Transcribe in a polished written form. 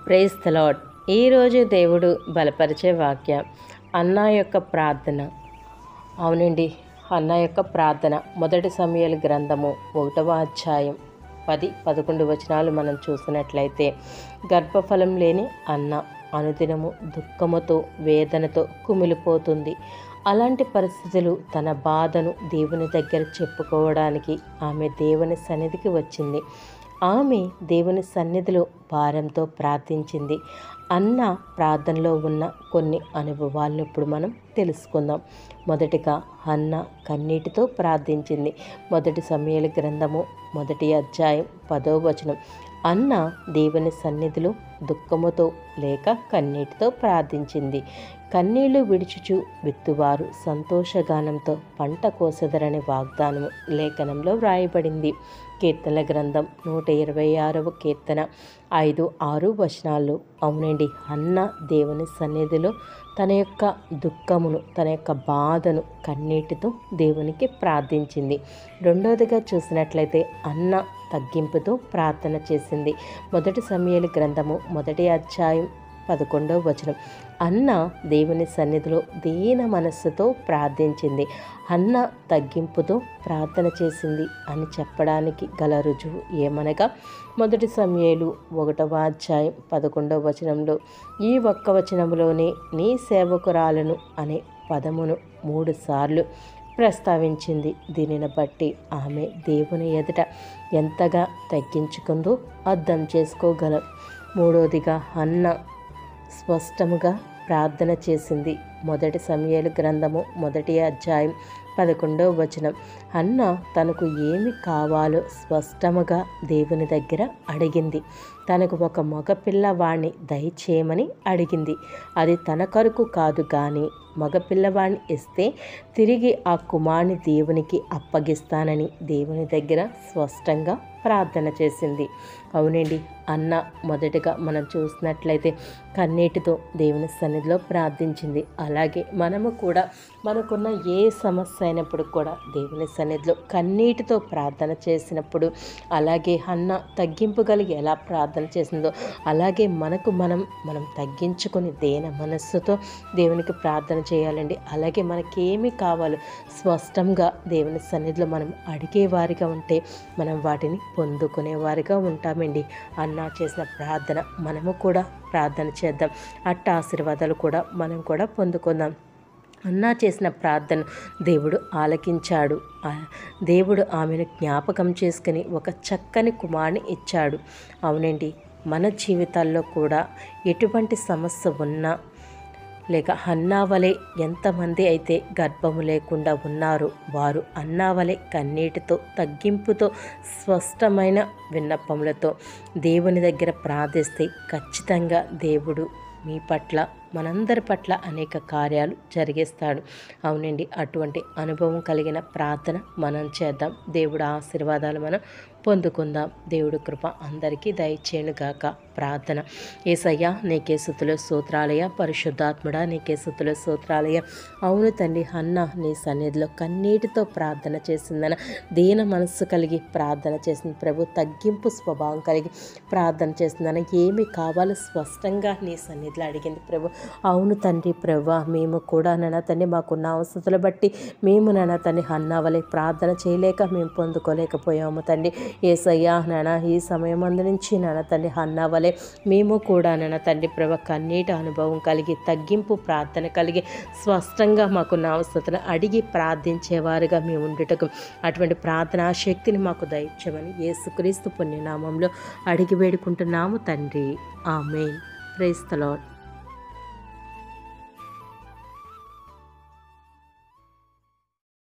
Praise the lord. ఈరోజు దేవుడు బలపరిచే వాక్యం అన్నా యొక్క ప్రార్థన. అవునండి, అన్నా యొక్క ప్రార్థన. మొదటి సమూయేలు గ్రంథము 1వ అధ్యాయం 10-11 వచనాలు మనం చూసినట్లయితే, గర్భఫలం లేని అన్న అనుదినము దుఃఖముతో వేదనతో కుమిలిపోతుంది. అలాంటి పరిస్థితులు తన బాధను దేవుని దగ్గర చెప్పుకోవడానికి ఆమె దేవుని సన్నిధికి వచ్చింది. ఆమె దేవుని సన్నిధిలో భారంతో ప్రార్థించింది. అన్న ప్రార్థనలో ఉన్న కొన్ని అనుభవాలను ఇప్పుడు మనం తెలుసుకుందాం. మొదటిగా అన్న కన్నీటితో ప్రార్థించింది. మొదటి సమూయేలు గ్రంథము 1వ అధ్యాయం 10వ వచనం. అన్న దేవుని సన్నిధిలో దుఃఖముతో లేక కన్నీటితో ప్రార్థించింది. కన్నీళ్లు విడుచుచు విత్తువారు సంతోషగానంతో పంట కోసెదరని వాగ్దానము లేఖనంలో వ్రాయబడింది. కీర్తనల గ్రంథం 126వ కీర్తన 5-6 వచనాలు. అవునండి, అన్న దేవుని సన్నిధిలో తన యొక్క దుఃఖమును, తన యొక్క బాధను కన్నీటితో దేవునికి ప్రార్థించింది. రెండవదిగా చూసినట్లయితే అన్న తగ్గింపుతో ప్రార్థన చేసింది. మొదటి సమూయేలు గ్రంథము 1వ అధ్యాయం 11వ వచనం. అన్న దేవుని సన్నిధిలో దీన మనస్సుతో ప్రార్థించింది. అన్న తగ్గింపుతో ప్రార్థన చేసింది అని చెప్పడానికి గల రుజువు ఏమనగా, మొదటి సమూయేలు 1వ అధ్యాయం 11వ వచనంలో ఈ ఒక్క వచనంలోనే నీ సేవకురాలను అనే పదమును 3 సార్లు ప్రస్తావించింది. దీనిని బట్టి ఆమె దేవుని ఎదుట ఎంతగా తగ్గించుకుందో అర్థం చేసుకోగలం. మూడవదిగా అన్న స్పష్టముగా ప్రార్థన చేసింది. మొదటి సమూయేలు గ్రంథము 1వ అధ్యాయం 11వ వచనం. అన్న తనకు ఏమి కావాలో స్పష్టముగా దేవుని దగ్గర అడిగింది. తనకు ఒక మగపిల్లవాణ్ణి దయచేయమని అడిగింది. అది తన కొరకు కాదు, కానీ మగపిల్లవాణ్ణి ఇస్తే తిరిగి ఆ కుమారుని దేవునికి అప్పగిస్తానని దేవుని దగ్గర స్పష్టంగా ప్రార్థన చేసింది. అవునండి, అన్న మొదటగా మనం చూసినట్లయితే కన్నీటితో దేవుని సన్నిధిలో ప్రార్థించింది. అలాగే మనము కూడా మనకున్న ఏ సమస్య అయినప్పుడు కూడా దేవుని సన్నిధిలో కన్నీటితో ప్రార్థన చేసినప్పుడు, అలాగే అన్న తగ్గింపు కలిగి ఎలా ప్రార్థన చేసిందో అలాగే మనం తగ్గించుకొని దేన మనస్సుతో దేవునికి ప్రార్థన చేయాలండి. అలాగే మనకేమి కావాలో స్పష్టంగా దేవుని సన్నిధిలో మనం అడిగేవారిగా ఉంటే మనం వాటిని పొందుకునేవారిగా ఉంటామండి. అన్న చేసిన ప్రార్థన మనము కూడా ప్రార్థన చేద్దాం. అట్ట ఆశీర్వాదాలు కూడా మనం కూడా పొందుకుందాం. అన్నా చేసిన ప్రార్థన దేవుడు ఆలకించాడు. దేవుడు ఆమెను జ్ఞాపకం చేసుకుని ఒక చక్కని కుమారుని ఇచ్చాడు. అవునండి, మన జీవితాల్లో కూడా ఎటువంటి సమస్య ఉన్నా, లేక అన్నా వలె ఎంతమంది అయితే గర్భము లేకుండా ఉన్నారో వారు అన్నా వలె కన్నీటితో తగ్గింపుతో స్పష్టమైన విన్నపములతో దేవుని దగ్గర ప్రార్థిస్తే ఖచ్చితంగా దేవుడు మీ పట్ల, మనందరి పట్ల అనేక కార్యాలు జరిగిస్తాడు. అవునండి, అటువంటి అనుభవం కలిగిన ప్రార్థన మనం చేద్దాం. దేవుడు ఆశీర్వాదాలు మనం పొందుకుందాం. దేవుడి కృప అందరికీ దయచేయును గాక. ప్రార్థన. యేసయ్యా, నీకే స్తుతులు స్తోత్రాలయ. పరిశుద్ధాత్ముడా, నీకే స్తుతులు స్తోత్రాలయ. అవును తండ్రి, అన్న నీ సన్నిధిలో కన్నీటితో ప్రార్థన చేసిందన, దీన మనస్సు కలిగి ప్రార్థన చేసింది ప్రభు. తగ్గింపు స్వభావం కలిగి ప్రార్థన చేసిందన, ఏమి కావాలో స్పష్టంగా నీ సన్నిధిలో అడిగింది ప్రభు. అవును తండ్రి ప్రభు, మేము కూడా నాన్న తండ్రి మాకున్న అవసరతలు బట్టి మేము నాన్న తండ్రి అన్న వలె ప్రార్థన చేయలేక మేము పొందుకోలేకపోయాము తండ్రి. యేసయ్యా నాన్న, ఈ సమయం అందు నుంచి నాన్న తండ్రి అన్న వలె మేము కూడా నాన్న తండ్రి ప్రభు కన్నీటి అనుభవం కలిగి తగ్గింపు ప్రార్థన కలిగి స్పష్టంగా మాకున్న అవసరతలు అడిగి ప్రార్థించేవారుగా మేము ఉండుటకు అటువంటి ప్రార్థనా శక్తిని మాకు దయచేయమని యేసుక్రీస్తు పుణ్యనామంలో అడిగి వేడుకుంటున్నాము తండ్రి. ఆమేన్. Praise the lord.